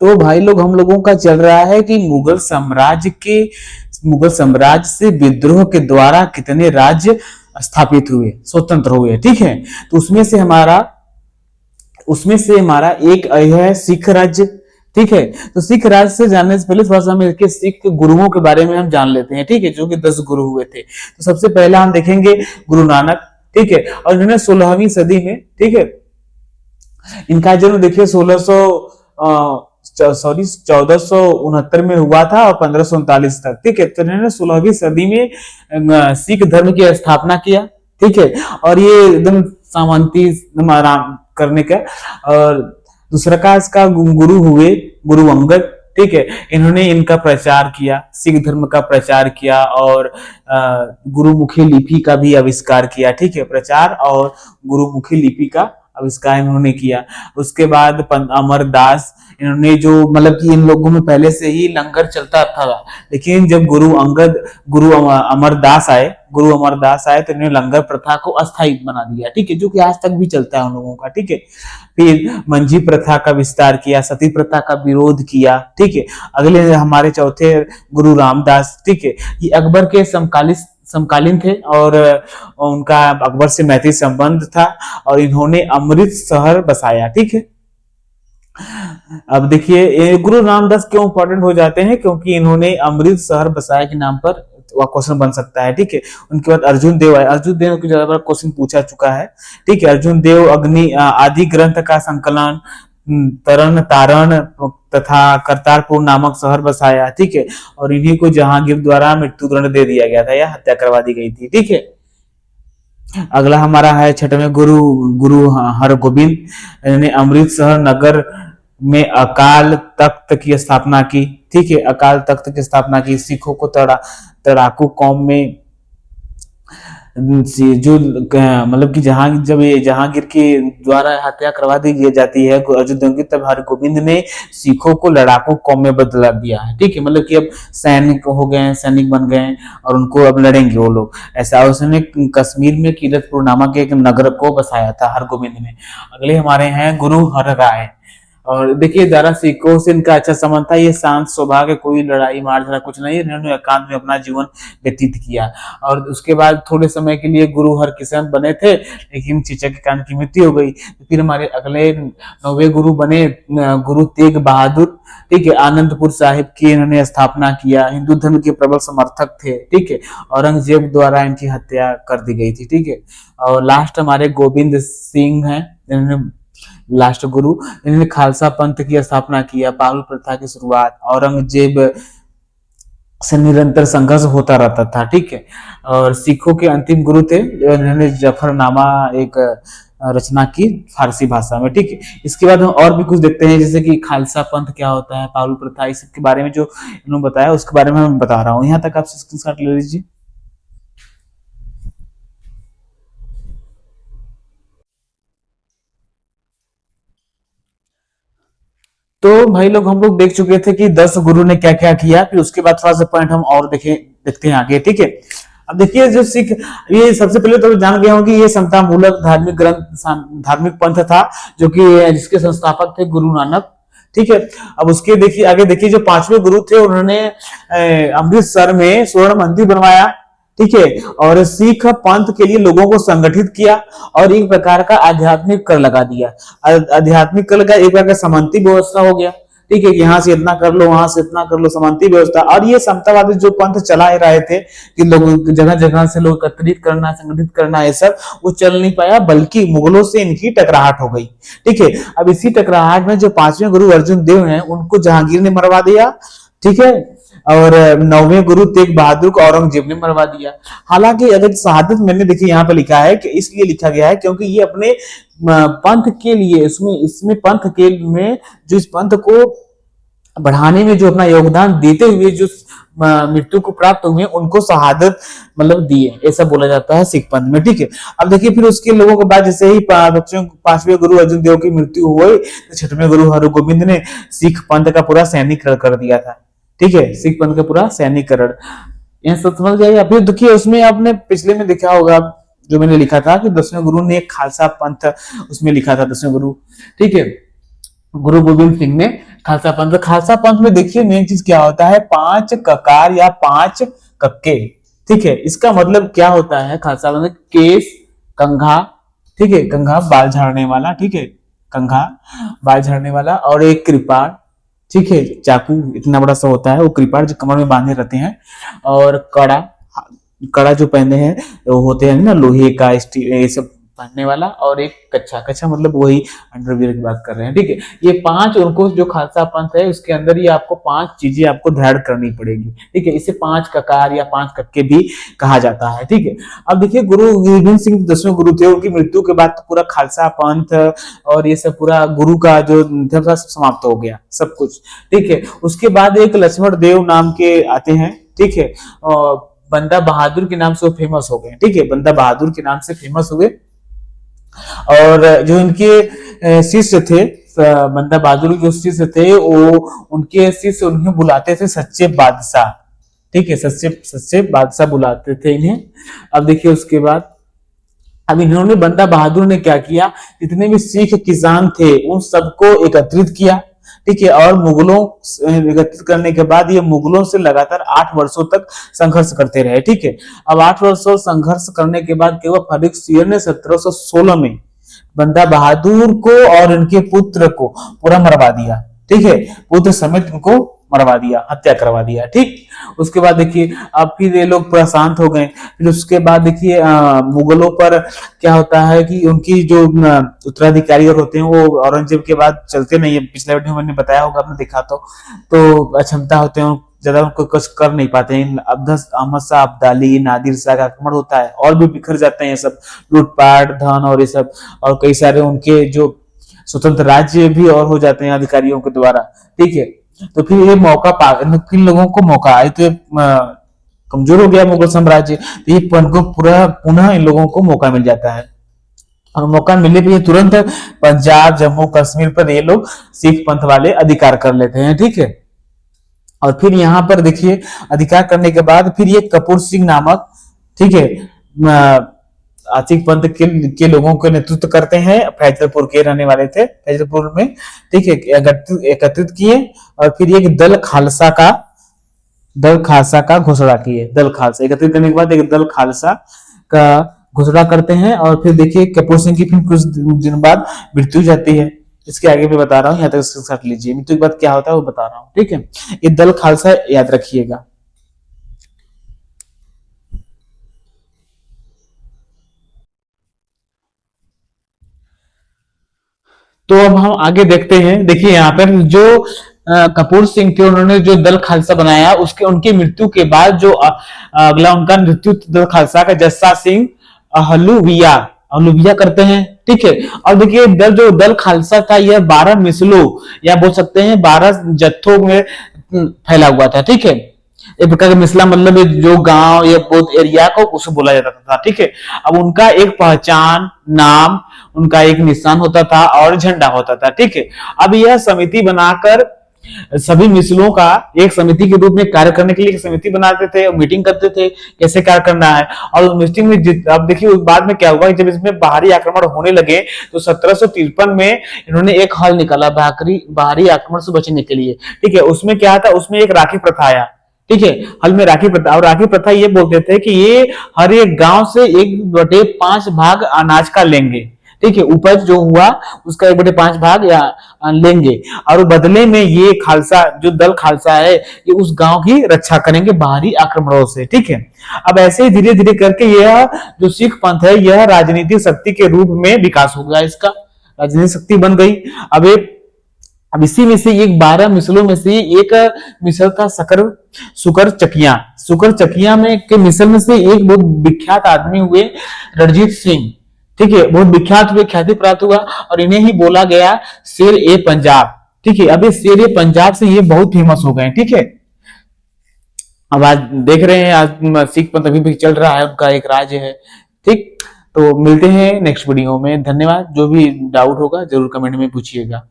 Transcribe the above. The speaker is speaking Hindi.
तो भाई लोग हम लोगों का चल रहा है कि मुगल साम्राज्य से विद्रोह के द्वारा कितने राज्य स्थापित हुए, स्वतंत्र हुए। ठीक है, तो उसमें से हमारा एक है सिख राज्य। ठीक है, तो सिख राज्य से जानने से पहले थोड़ा सा हम इसके सिख गुरुओं के बारे में हम जान लेते हैं। ठीक है, जो कि 10 गुरु हुए थे। तो सबसे पहला हम देखेंगे गुरु नानक। ठीक है, और इन्होंने 16वीं सदी में, ठीक है, इनका जन्म देखिए 1469 में हुआ था और 1539 तक। ठीक है, तो इन्होंने 16वीं सदी में सिख धर्म की स्थापना किया। ठीक है, और ये एकदम सामंती आराम करने का। और दूसरा का इसका गुरु हुए गुरु अंगद। ठीक है, इन्होंने इनका प्रचार किया, सिख धर्म का प्रचार किया और गुरुमुखी लिपि का भी आविष्कार किया। ठीक है, प्रचार और गुरुमुखी लिपि का आविष्कार इन्होंने किया। उसके बाद अमरदास, इन्होंने जो मतलब कि इन लोगों में पहले से ही लंगर चलता था, लेकिन जब गुरु अमरदास आए तो इन्होंने लंगर प्रथा को अस्थायी बना दिया। ठीक है, जो कि आज तक भी चलता है उन लोगों का। ठीक है, फिर मंजी प्रथा का विस्तार किया, सती प्रथा का विरोध किया। ठीक है, अगले हमारे चौथे गुरु रामदास। ठीक है, ये अकबर के समकालीन थे और उनका अकबर से मैत्री संबंध था और इन्होंने अमृत शहर बसाया। ठीक है, अब देखिए गुरु रामदास क्यों इंपॉर्टेंट हो जाते हैं, क्योंकि इन्होंने अमृत शहर बसाया के नाम पर क्वेश्चन बन सकता है। ठीक है, उनके बाद अर्जुन देव आए। अर्जुन देव की ज्यादा बार क्वेश्चन पूछा चुका है। ठीक है, अर्जुन देव अग्नि आदि ग्रंथ का संकलन, तरण तारण तथा करतारपुर नामक शहर बसाया। ठीक है, और इन्हीं को जहांगीर द्वारा मृत्युदंड दे दिया गया था या हत्या करवा दी गई थी। ठीक है, अगला हमारा है छठवें गुरु गुरु हरगोबिंद। इन्होंने अमृतसर नगर में अकाल तख्त की स्थापना की। ठीक है, अकाल तख्त की स्थापना की। सिखों को तड़ाकू कौम में जो मतलब कि जब ये जहांगीर के द्वारा हत्या करवा दी जाती है अर्जुन देव की, तब हरगोबिंद ने सिखों को लड़ाकू कौम में बदला दिया है। ठीक है, मतलब कि अब सैनिक हो गए, सैनिक बन गए और उनको अब लड़ेंगे वो लोग, ऐसा। उसने कश्मीर में कीरतपुर नामक एक नगर को बसाया था हरगोबिंद ने। अगले हमारे हैं गुरु हरराय। और देखिए दारा सिखों से इनका अच्छा संबंध था। ये शांत स्वभाव के, कोई लड़ाई मार झगड़ा कुछ नहीं, इन्होंने एकांत में अपना जीवन व्यतीत किया। और उसके बाद थोड़े समय के लिए गुरु हरकिशन बने थे, लेकिन चेचक के कारण की मृत्यु हो गई। फिर हमारे अगले 9वें गुरु बने गुरु तेग बहादुर। ठीक है, आनंदपुर साहिब की इन्होंने स्थापना किया। हिंदू धर्म के प्रबल समर्थक थे। ठीक है, औरंगजेब द्वारा इनकी हत्या कर दी गई थी। ठीक है, और लास्ट हमारे गोविंद सिंह हैं, इन्होंने लास्ट गुरु। इन्होंने खालसा पंथ की स्थापना किया, पारुल प्रथा की शुरुआत। औरंगजेब से निरंतर संघर्ष होता रहता था। ठीक है, और सिखों के अंतिम गुरु थे, इन्होंने जफरनामा एक रचना की फारसी भाषा में। ठीक है, इसके बाद हम और भी कुछ देखते हैं, जैसे कि खालसा पंथ क्या होता है, पारुल प्रथा, इस सब के बारे में जो इन्होंने बताया उसके बारे में मैं बता रहा हूँ। यहाँ तक आप स्क्रीनशॉट ले लीजिए। तो भाई लोग हम लोग देख चुके थे कि 10 गुरु ने क्या क्या किया, फिर उसके बाद थोड़ा सा पॉइंट हम और देखते हैं आगे। ठीक है, अब देखिए जो सिख, ये सबसे पहले तो जान गया हूं कि ये समता मूलक धार्मिक पंथ था, जो कि जिसके संस्थापक थे गुरु नानक। ठीक है, अब उसके देखिए आगे देखिए जो 5वें गुरु थे, उन्होंने अमृतसर में स्वर्ण मंदिर बनवाया। ठीक है, और सिख पंथ के लिए लोगों को संगठित किया और एक प्रकार का आध्यात्मिक कर लगा दिया। आध्यात्मिक कर लगा, एक प्रकार का समांती व्यवस्था हो गया। ठीक है, यहाँ से इतना कर लो, वहां से इतना कर लो, समांती व्यवस्था। और ये समतावादी जो पंथ चला रहे थे कि लोग जगह जगह से लोग एकत्रित करना, संगठित करना, ये सब वो चल नहीं पाया, बल्कि मुगलों से इनकी टकराहट हो गई। ठीक है, अब इसी टकराहट में जो 5वें गुरु अर्जुन देव हैं, उनको जहांगीर ने मरवा दिया। ठीक है, और 9वें गुरु तेग बहादुर को औरंगजेब ने मरवा दिया। हालांकि अगर शहादत मैंने देखिए यहाँ पे लिखा है कि इसलिए लिखा गया है क्योंकि ये अपने पंथ के लिए, इसमें पंथ के में जो इस पंथ को बढ़ाने में जो अपना योगदान देते हुए जो मृत्यु को प्राप्त हुए, उनको शहादत मतलब दिए, ऐसा बोला जाता है सिख पंथ में। ठीक है, अब देखिए फिर उसके लोगों के बाद जैसे ही 5वें गुरु अर्जुन देव की मृत्यु हुई, तो 6वें गुरु हरगोबिंद ने सिख पंथ का पूरा सैनिकरण कर दिया था। ठीक है, सिख पंथ का पूरा सैनिकरण, यह सब समझ जाइए। फिर देखिए उसमें आपने पिछले में देखा होगा जो मैंने लिखा था कि 10वें गुरु ने एक खालसा पंथ उसमें लिखा था 10वें गुरु। ठीक है, गुरु गोविंद सिंह ने खालसा पंथ, तो खालसा पंथ में देखिए मेन चीज क्या होता है, 5 ककार या 5 कक्के। ठीक है, इसका मतलब क्या होता है, खालसा पंथ केस, कंघा, ठीक है, कंघा बाल झाड़ने वाला, ठीक है, कंघा बाल झाड़ने वाला, और एक कृपाण, ठीक है, चाकू इतना बड़ा सा होता है, वो कृपाण जो कमर में बांधे रहते हैं, और कड़ा, कड़ा जो पहने हैं वो होते हैं ना लोहे का, स्टील, ये सब पहनने वाला, और एक कच्छा, कच्छा मतलब वही अंडरवियर की बात कर रहे हैं। ठीक है, ये 5 उनको जो खालसा पंथ है उसके अंदर ये आपको 5 चीजें आपको धारण करनी पड़ेगी। ठीक है, इसे 5 ककार या 5 कक्के भी कहा जाता है। ठीक है, अब देखिए गुरु गोविंद सिंह 10वें गुरु थे, उनकी मृत्यु के बाद तो पूरा खालसा पंथ और ये सब पूरा गुरु का जो था समाप्त हो गया सब कुछ। ठीक है, उसके बाद एक लक्ष्मण देव नाम के आते हैं। ठीक है, और बंदा बहादुर के नाम से वो फेमस हो गए। ठीक है, बंदा बहादुर के नाम से फेमस हो गए, और जो इनके शिष्य थे, बंदा बहादुर जो शिष्य थे, वो उनके शिष्य उन्हें बुलाते थे सच्चे बादशाह। ठीक है, सच्चे सच्चे बादशाह बुलाते थे इन्हें। अब देखिए उसके बाद अब इन्होंने, बंदा बहादुर ने क्या किया, जितने भी सिख किसान थे उन सबको एकत्रित किया। ठीक है, और मुगलों एकत्रित करने के बाद ये मुगलों से लगातार 8 वर्षों तक संघर्ष करते रहे। ठीक है, अब 8 वर्षों संघर्ष करने के बाद केवल फर्रुख सिंह ने 1716 में बंदा बहादुर को और इनके पुत्र को पूरा मरवा दिया। ठीक है, पुत्र समेत इनको मरवा दिया, हत्या करवा दिया। ठीक, उसके बाद देखिए अब फिर ये लोग पूरा शांत हो गए। फिर उसके बाद देखिए मुगलों पर क्या होता है कि उनकी जो उत्तराधिकारी और होते हैं वो औरंगजेब के बाद चलते नहीं है। पिछले वीडियो में मैंने बताया होगा, आपने देखा तो अक्षमता होते हैं, ज्यादा उनको कुछ कर नहीं पाते हैं। अहमद शाह अब्दाली, नादिर शाह का आक्रमण होता है और भी बिखर जाते हैं सब, लूटपाट, धन और ये सब, और कई सारे उनके जो स्वतंत्र राज्य भी और हो जाते हैं अधिकारियों के द्वारा। ठीक है, तो फिर ये मौका किन लोगों को मौका आए, तो कमजोर हो गया मुगल साम्राज्य, तो ये पूरा पुनः इन लोगों को मौका मिल जाता है, और मौका मिलने पर ये तुरंत पंजाब, जम्मू कश्मीर पर ये लोग सिख पंथ वाले अधिकार कर लेते हैं। ठीक है, और फिर यहाँ पर देखिए अधिकार करने के बाद फिर ये कपूर सिंह नामक, ठीक है, सिख पंथ के लोगों को नेतृत्व करते हैं, फैजलपुर के रहने वाले थे, फैजलपुर में। ठीक है, एकत्रित किए, और फिर एक दल खालसा का घोषणा किए। दल खालसा एकत्रित करने के बाद एक दल खालसा का घोषणा करते हैं, और फिर देखिए कपूर सिंह की फिर कुछ दिन बाद मृत्यु जाती है। इसके आगे मैं बता रहा हूँ, यहाँ तक स्क्रीनशॉट लीजिए, मृत्यु के बाद क्या होता है वो बता रहा हूँ। ठीक है, ये दल खालसा याद रखिएगा। तो अब हम आगे देखते हैं। देखिए यहाँ पर जो कपूर सिंह थे, उन्होंने जो दल खालसा बनाया, उसके उनकी मृत्यु के बाद जो अगला उनका नेतृत्व दल खालसा का जस्सा सिंह हलूविया करते हैं। ठीक है, और देखिए दल खालसा था, यह 12 मिसलों या बोल सकते हैं 12 जत्थों में फैला हुआ था। ठीक है, एक प्रकार का मिसला मतलब जो गांव या बहुत एरिया को उसे बोला जाता था। ठीक है, अब उनका एक पहचान, नाम, उनका एक निशान होता था और झंडा होता था। ठीक है, अब यह समिति बनाकर सभी मिसलों का एक समिति के रूप में कार्य करने के लिए एक समिति बनाते थे और मीटिंग करते थे कैसे कार्य करना है। और मीटिंग में अब देखिए बाद में क्या हुआ, जब इसमें बाहरी आक्रमण होने लगे तो 1753 में इन्होंने एक हल निकाला बाहरी आक्रमण से बचने के लिए। ठीक है, उसमें क्या था, उसमें एक राखी प्रथा आया। ठीक है, हल में राखी प्रथा, और राखी प्रथा ये बोलते थे कि ये हर एक गांव से 1/5 भाग अनाज का लेंगे। ठीक है, उपज जो हुआ उसका 1/5 भाग या लेंगे, और बदले में ये खालसा जो दल खालसा है ये उस गांव की रक्षा करेंगे बाहरी आक्रमणों से। ठीक है, अब ऐसे ही धीरे धीरे करके यह जो सिख पंथ है यह राजनीतिक शक्ति के रूप में विकास हो गया, इसका राजनीतिक शक्ति बन गई। अब इसी में से एक 12 मिसलों में से एक मिसल था सुकर चकिया में के मिसल में से एक बहुत विख्यात आदमी हुए रणजीत सिंह। ठीक है, बहुत विख्यात हुए, ख्याति प्राप्त हुआ, और इन्हें ही बोला गया शेर ए पंजाब। ठीक है, अब ये शेर ए पंजाब से ये बहुत फेमस हो गए। ठीक है, अब आज देख रहे हैं आज सिख पंथ अभी भी चल रहा है, उनका एक राज्य है। ठीक, तो मिलते हैं नेक्स्ट वीडियो में। धन्यवाद। जो भी डाउट होगा जरूर कमेंट में पूछिएगा।